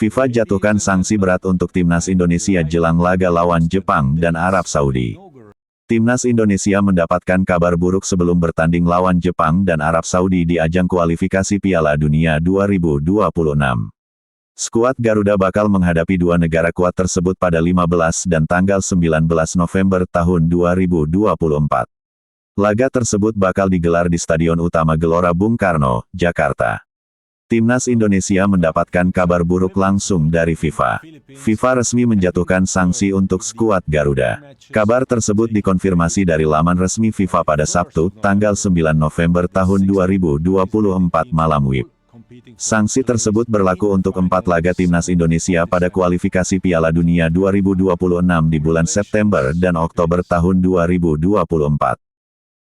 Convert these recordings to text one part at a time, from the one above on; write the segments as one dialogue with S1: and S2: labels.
S1: FIFA jatuhkan sanksi berat untuk timnas Indonesia jelang laga lawan Jepang dan Arab Saudi. Timnas Indonesia mendapatkan kabar buruk sebelum bertanding lawan Jepang dan Arab Saudi di ajang kualifikasi Piala Dunia 2026. Skuad Garuda bakal menghadapi dua negara kuat tersebut pada 15 dan tanggal 19 November tahun 2024. Laga tersebut bakal digelar di Stadion Utama Gelora Bung Karno, Jakarta. Timnas Indonesia mendapatkan kabar buruk langsung dari FIFA. FIFA resmi menjatuhkan sanksi untuk skuad Garuda. Kabar tersebut dikonfirmasi dari laman resmi FIFA pada Sabtu, tanggal 9 November tahun 2024 malam WIB. Sanksi tersebut berlaku untuk 4 laga timnas Indonesia pada kualifikasi Piala Dunia 2026 di bulan September dan Oktober tahun 2024.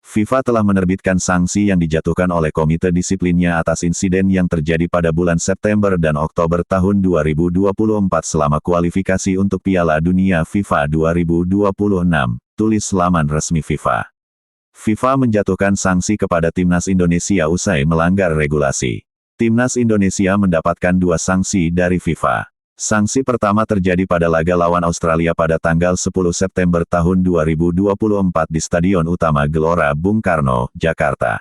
S1: FIFA telah menerbitkan sanksi yang dijatuhkan oleh Komite Disiplinnya atas insiden yang terjadi pada bulan September dan Oktober tahun 2024 selama kualifikasi untuk Piala Dunia FIFA 2026, tulis laman resmi FIFA. FIFA menjatuhkan sanksi kepada timnas Indonesia usai melanggar regulasi. Timnas Indonesia mendapatkan 2 sanksi dari FIFA. Sanksi pertama terjadi pada laga lawan Australia pada tanggal 10 September tahun 2024 di Stadion Utama Gelora Bung Karno, Jakarta.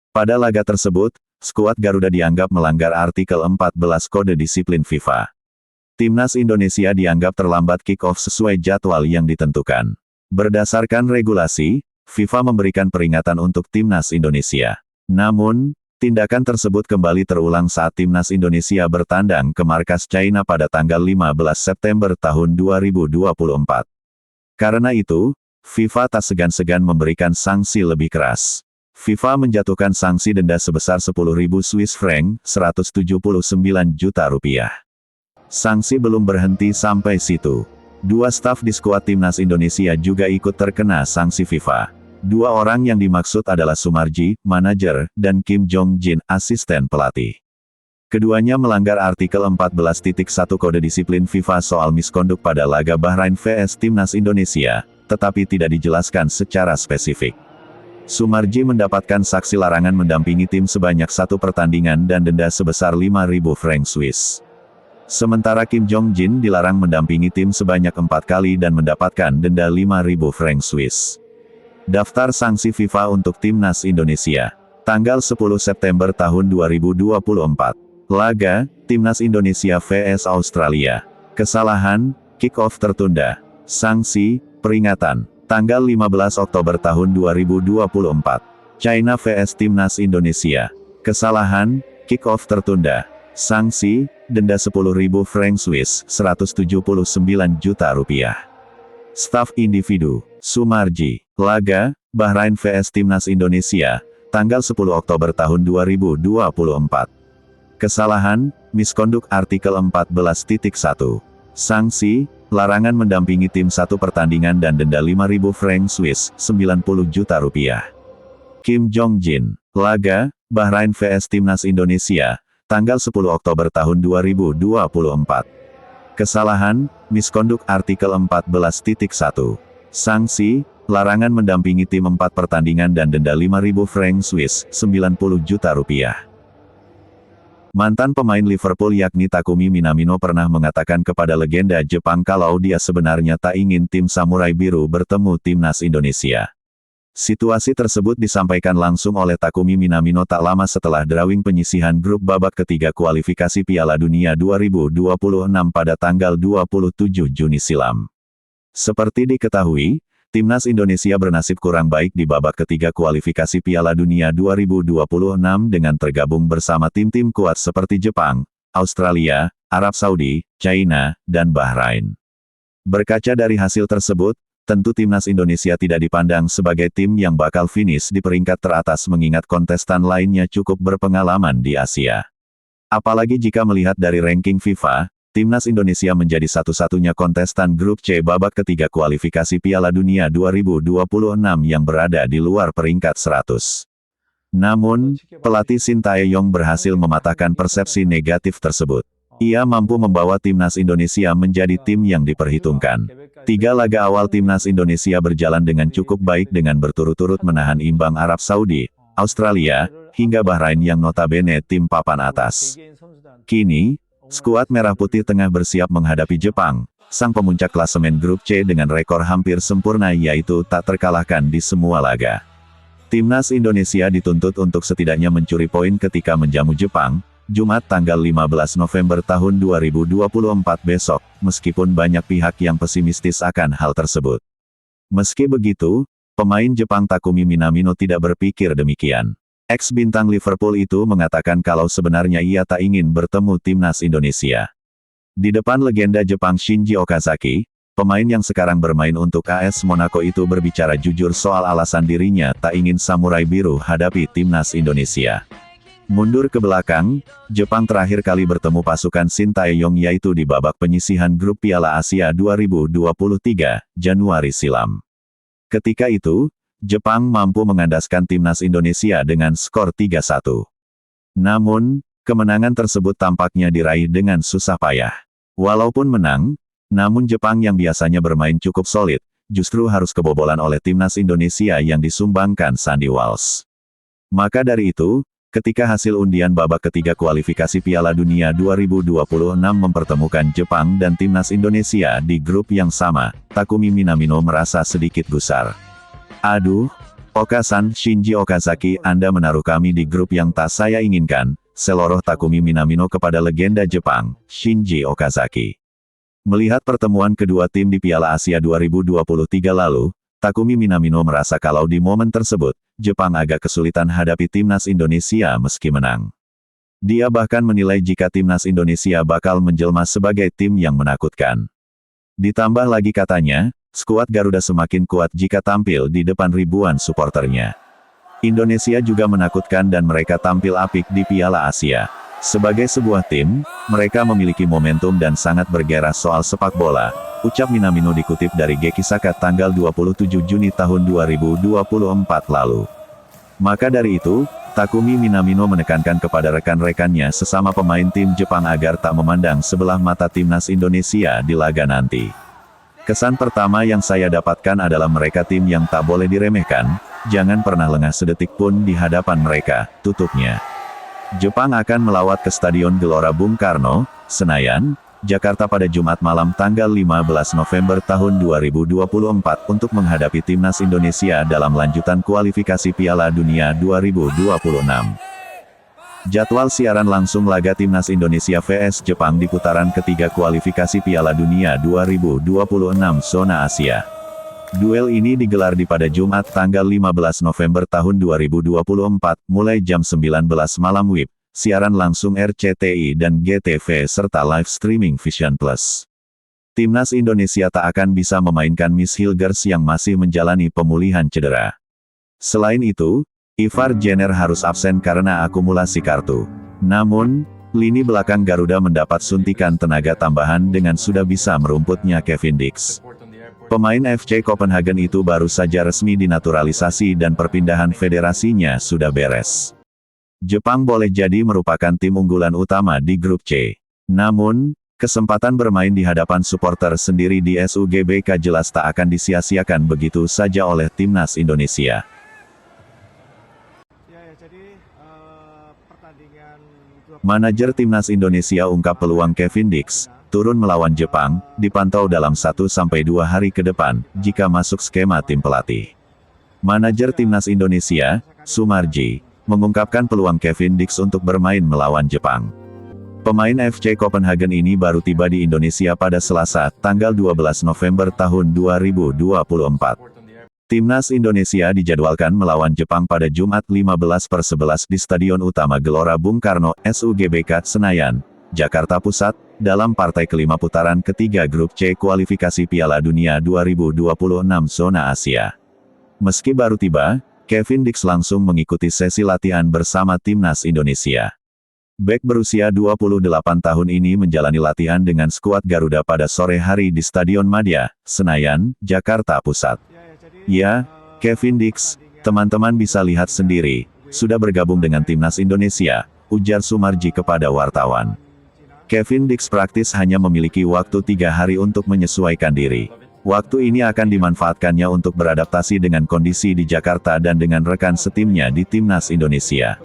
S1: Pada laga tersebut, skuad Garuda dianggap melanggar artikel 14 Kode Disiplin FIFA. Timnas Indonesia dianggap terlambat kick-off sesuai jadwal yang ditentukan. Berdasarkan regulasi, FIFA memberikan peringatan untuk timnas Indonesia. Namun, tindakan tersebut kembali terulang saat timnas Indonesia bertandang ke markas China pada tanggal 15 September tahun 2024. Karena itu, FIFA tak segan-segan memberikan sanksi lebih keras. FIFA menjatuhkan sanksi denda sebesar 10.000 Swiss franc, 179 juta rupiah. Sanksi belum berhenti sampai situ. 2 staf di skuad timnas Indonesia juga ikut terkena sanksi FIFA. 2 orang yang dimaksud adalah Sumarji, manajer, dan Kim Jong Jin, asisten pelatih. Keduanya melanggar artikel 14.1 Kode Disiplin FIFA soal misconduct pada laga Bahrain vs Timnas Indonesia, tetapi tidak dijelaskan secara spesifik. Sumarji mendapatkan saksi larangan mendampingi tim sebanyak 1 pertandingan dan denda sebesar 5.000 franc Swiss. Sementara Kim Jong Jin dilarang mendampingi tim sebanyak 4 kali dan mendapatkan denda 5.000 franc Swiss. Daftar sanksi FIFA untuk Timnas Indonesia. Tanggal 10 September tahun 2024. Laga, Timnas Indonesia vs Australia. Kesalahan, kick-off tertunda. Sanksi, peringatan. Tanggal 15 Oktober tahun 2024. China vs Timnas Indonesia. Kesalahan, kick-off tertunda. Sanksi, denda 10.000 franc Swiss, 179 juta rupiah. Staf individu, Sumarji. Laga, Bahrain vs Timnas Indonesia, tanggal 10 Oktober tahun 2024. Kesalahan, misconduct artikel 14.1. Sanksi, larangan mendampingi tim 1 pertandingan dan denda 5.000 franc Swiss, 90 juta rupiah. Kim Jong Jin. Laga, Bahrain vs Timnas Indonesia, tanggal 10 Oktober tahun 2024. Kesalahan, misconduct artikel 14.1. Sanksi, larangan mendampingi tim 4 pertandingan dan denda 5.000 franc Swiss, 90 juta rupiah. Mantan pemain Liverpool yakni Takumi Minamino pernah mengatakan kepada legenda Jepang kalau dia sebenarnya tak ingin tim Samurai Biru bertemu timnas Indonesia. Situasi tersebut disampaikan langsung oleh Takumi Minamino tak lama setelah drawing penyisihan grup babak ketiga kualifikasi Piala Dunia 2026 pada tanggal 27 Juni silam. Seperti diketahui, timnas Indonesia bernasib kurang baik di babak ketiga kualifikasi Piala Dunia 2026 dengan tergabung bersama tim-tim kuat seperti Jepang, Australia, Arab Saudi, China, dan Bahrain. Berkaca dari hasil tersebut, tentu timnas Indonesia tidak dipandang sebagai tim yang bakal finish di peringkat teratas mengingat kontestan lainnya cukup berpengalaman di Asia. Apalagi jika melihat dari ranking FIFA, timnas Indonesia menjadi satu-satunya kontestan grup C babak ketiga kualifikasi Piala Dunia 2026 yang berada di luar peringkat 100. Namun, pelatih Sintayong berhasil mematahkan persepsi negatif tersebut. Ia mampu membawa timnas Indonesia menjadi tim yang diperhitungkan. 3 laga awal timnas Indonesia berjalan dengan cukup baik dengan berturut-turut menahan imbang Arab Saudi, Australia, hingga Bahrain yang notabene tim papan atas. Kini, Skuad Merah Putih tengah bersiap menghadapi Jepang, sang pemuncak klasemen grup C dengan rekor hampir sempurna yaitu tak terkalahkan di semua laga. Timnas Indonesia dituntut untuk setidaknya mencuri poin ketika menjamu Jepang, Jumat tanggal 15 November tahun 2024 besok, meskipun banyak pihak yang pesimistis akan hal tersebut. Meski begitu, pemain Jepang Takumi Minamino tidak berpikir demikian. Ex-bintang Liverpool itu mengatakan kalau sebenarnya ia tak ingin bertemu timnas Indonesia. Di depan legenda Jepang Shinji Okazaki, pemain yang sekarang bermain untuk AS Monaco itu berbicara jujur soal alasan dirinya tak ingin Samurai Biru hadapi timnas Indonesia. Mundur ke belakang, Jepang terakhir kali bertemu pasukan Sintayong yaitu di babak penyisihan grup Piala Asia 2023, Januari silam. Ketika itu, Jepang mampu mengandaskan timnas Indonesia dengan skor 3-1. Namun, kemenangan tersebut tampaknya diraih dengan susah payah. Walaupun menang, namun Jepang yang biasanya bermain cukup solid, justru harus kebobolan oleh timnas Indonesia yang disumbangkan Sandy Walsh. Maka dari itu, ketika hasil undian babak ketiga kualifikasi Piala Dunia 2026 mempertemukan Jepang dan timnas Indonesia di grup yang sama, Takumi Minamino merasa sedikit gusar. Aduh, Oka-san, Shinji Okazaki, Anda menaruh kami di grup yang tak saya inginkan, seloroh Takumi Minamino kepada legenda Jepang, Shinji Okazaki. Melihat pertemuan kedua tim di Piala Asia 2023 lalu, Takumi Minamino merasa kalau di momen tersebut, Jepang agak kesulitan hadapi timnas Indonesia meski menang. Dia bahkan menilai jika timnas Indonesia bakal menjelma sebagai tim yang menakutkan. Ditambah lagi katanya, skuad Garuda semakin kuat jika tampil di depan ribuan suporternya. Indonesia juga menakutkan dan mereka tampil apik di Piala Asia. Sebagai sebuah tim, mereka memiliki momentum dan sangat bergairah soal sepak bola, ucap Minamino dikutip dari Geki Saka tanggal 27 Juni tahun 2024 lalu. Maka dari itu, Takumi Minamino menekankan kepada rekan-rekannya sesama pemain tim Jepang agar tak memandang sebelah mata timnas Indonesia di laga nanti. Kesan pertama yang saya dapatkan adalah mereka tim yang tak boleh diremehkan, jangan pernah lengah sedetik pun di hadapan mereka, tutupnya. Jepang akan melawat ke Stadion Gelora Bung Karno, Senayan, Jakarta pada Jumat malam tanggal 15 November tahun 2024 untuk menghadapi timnas Indonesia dalam lanjutan kualifikasi Piala Dunia 2026. Jadwal siaran langsung laga timnas Indonesia vs Jepang di putaran ketiga kualifikasi Piala Dunia 2026 zona Asia. Duel ini digelar pada Jumat tanggal 15 November tahun 2024, mulai jam 19 malam WIB, siaran langsung RCTI dan GTV serta live streaming Vision Plus. Timnas Indonesia tak akan bisa memainkan Miss Hilgers yang masih menjalani pemulihan cedera. Selain itu, Ivar Jenner harus absen karena akumulasi kartu. Namun, lini belakang Garuda mendapat suntikan tenaga tambahan dengan sudah bisa merumputnya Kevin Dix. Pemain FC Copenhagen itu baru saja resmi dinaturalisasi dan perpindahan federasinya sudah beres. Jepang boleh jadi merupakan tim unggulan utama di grup C. Namun, kesempatan bermain di hadapan supporter sendiri di SUGBK jelas tak akan disia-siakan begitu saja oleh timnas Indonesia. Manajer timnas Indonesia ungkap peluang Kevin Dix turun melawan Jepang dipantau dalam 1-2 hari ke depan jika masuk skema tim pelatih. Manajer timnas Indonesia, Sumarji, mengungkapkan peluang Kevin Dix untuk bermain melawan Jepang. Pemain FC Copenhagen ini baru tiba di Indonesia pada Selasa, tanggal 12 November tahun 2024. Timnas Indonesia dijadwalkan melawan Jepang pada Jumat 15/11 di Stadion Utama Gelora Bung Karno, SUGBK, Senayan, Jakarta Pusat, dalam partai kelima putaran ketiga grup C kualifikasi Piala Dunia 2026 zona Asia. Meski baru tiba, Kevin Dix langsung mengikuti sesi latihan bersama timnas Indonesia. Bek berusia 28 tahun ini menjalani latihan dengan skuad Garuda pada sore hari di Stadion Madia, Senayan, Jakarta Pusat. Ya, Kevin Dix, teman-teman bisa lihat sendiri, sudah bergabung dengan timnas Indonesia, ujar Sumarji kepada wartawan. Kevin Dix praktis hanya memiliki waktu 3 hari untuk menyesuaikan diri. Waktu ini akan dimanfaatkannya untuk beradaptasi dengan kondisi di Jakarta dan dengan rekan setimnya di timnas Indonesia.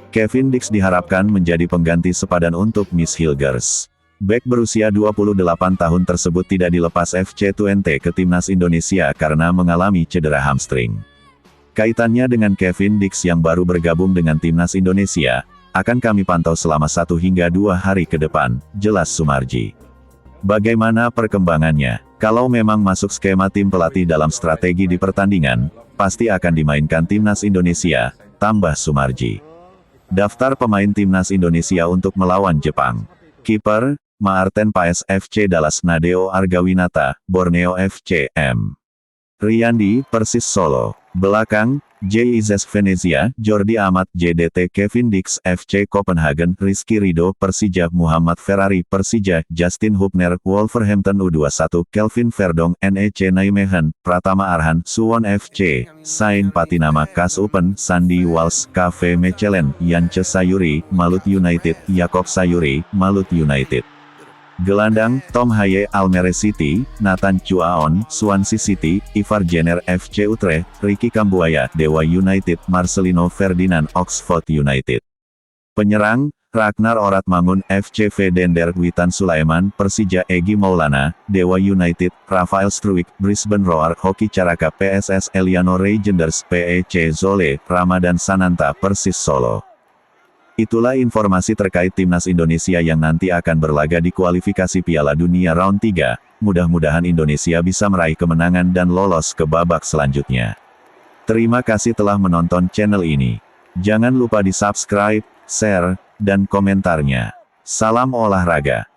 S1: Kevin Dix diharapkan menjadi pengganti sepadan untuk Miss Hilgers. Bek berusia 28 tahun tersebut tidak dilepas FC Twente ke timnas Indonesia karena mengalami cedera hamstring. Kaitannya dengan Kevin Dix yang baru bergabung dengan timnas Indonesia, akan kami pantau selama 1 hingga 2 hari ke depan, jelas Sumarji. Bagaimana perkembangannya? Kalau memang masuk skema tim pelatih dalam strategi di pertandingan, pasti akan dimainkan timnas Indonesia, tambah Sumarji. Daftar pemain timnas Indonesia untuk melawan Jepang. Kiper, Maarten Paes FC Dallas Nadeo Argawinata, Borneo FC M. Riyandi, Persis Solo. Belakang, JIZS Venezia, Jordi Amat JDT Kevin Dix FC Copenhagen, Rizky Ridho Persija, Muhammad Ferrari Persija, Justin Hubner Wolverhampton U21, Kelvin Verdong NEC Nijmegen, Pratama Arhan Suwon FC, Sain Patinama KAS Open, Sandy Walsh KV Mechelen, Yance Sayuri, Malut United, Yakob Sayuri, Malut United. Gelandang, Tom Haye Almere City, Nathan Chuaon, Swansea City, Ivar Jenner FC Utrecht, Ricky Kambuaya, Dewa United, Marcelino Ferdinand Oxford United. Penyerang, Ragnar Oratmangun FCV Dender Witan Sulaiman Persija Egy Maulana, Dewa United, Rafael Struijk Brisbane Roar Hoki Caraka PSS Eliano Regenders PEC Zole, Ramadan Sananta Persis Solo. Itulah informasi terkait timnas Indonesia yang nanti akan berlaga di kualifikasi Piala Dunia Round 3, mudah-mudahan Indonesia bisa meraih kemenangan dan lolos ke babak selanjutnya. Terima kasih telah menonton channel ini. Jangan lupa di subscribe, share, dan komentarnya. Salam olahraga.